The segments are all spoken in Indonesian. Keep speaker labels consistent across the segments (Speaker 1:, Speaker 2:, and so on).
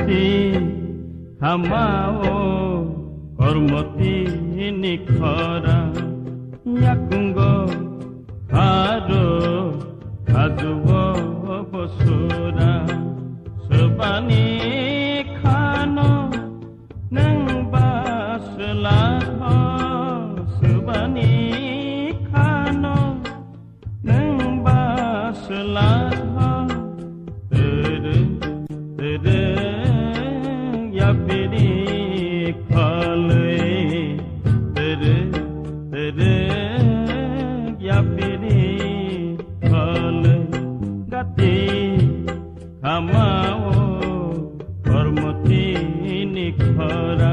Speaker 1: gati hamao kormoti nikhara yakungo haro hajubo bosura sebani khano nang baslah sebani khano nang baslah Hamao kormoti nikhara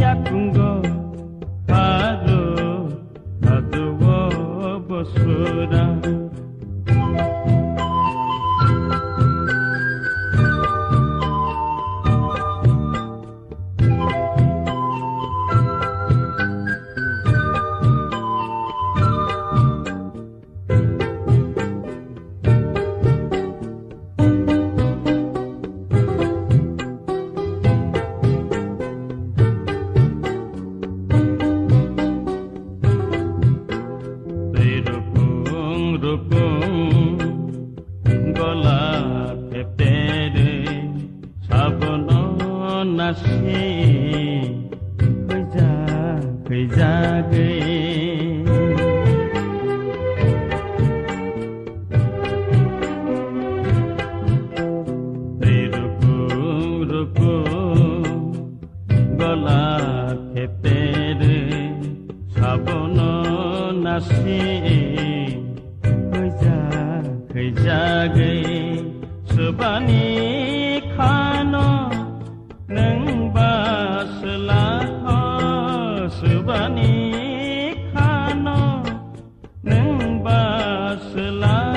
Speaker 1: yakungo haro hajubo bosura sebani khano nang baslah sebani khano nang baslah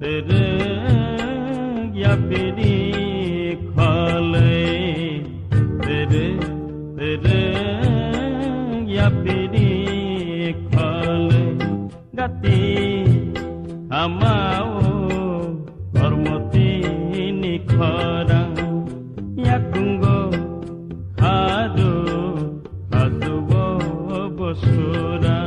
Speaker 1: tere yapidi khale tere yapidi khale gati hamao kormoti nikhara yakungo haro hajubo bosura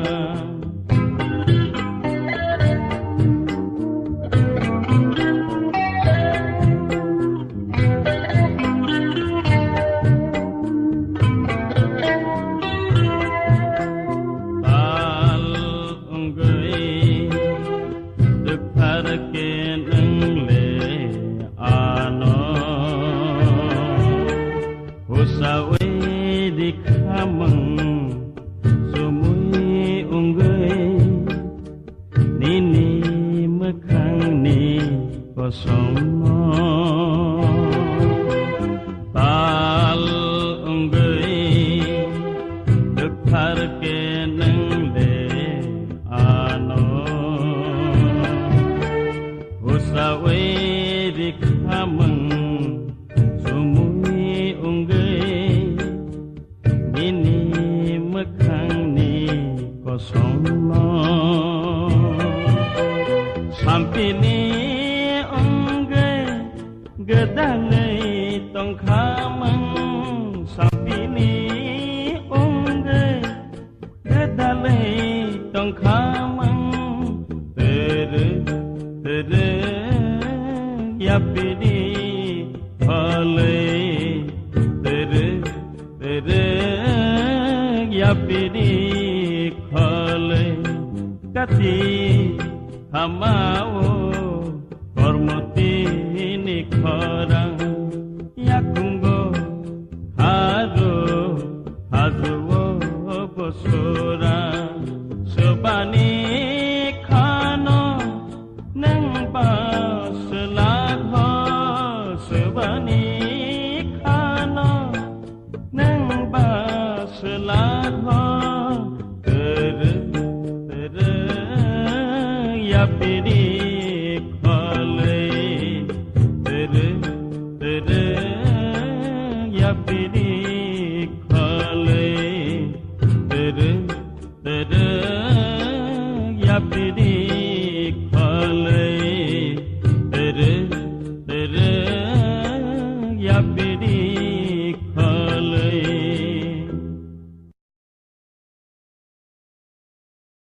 Speaker 1: tal unggai dekhar ke nang le ano usawe dikhamang sumui unggai ini mekhang ni kosong sampini gedalai tong khamang sampini ongge gedalai tong khamang tere yapidi phale tere yapidi khale kati hamao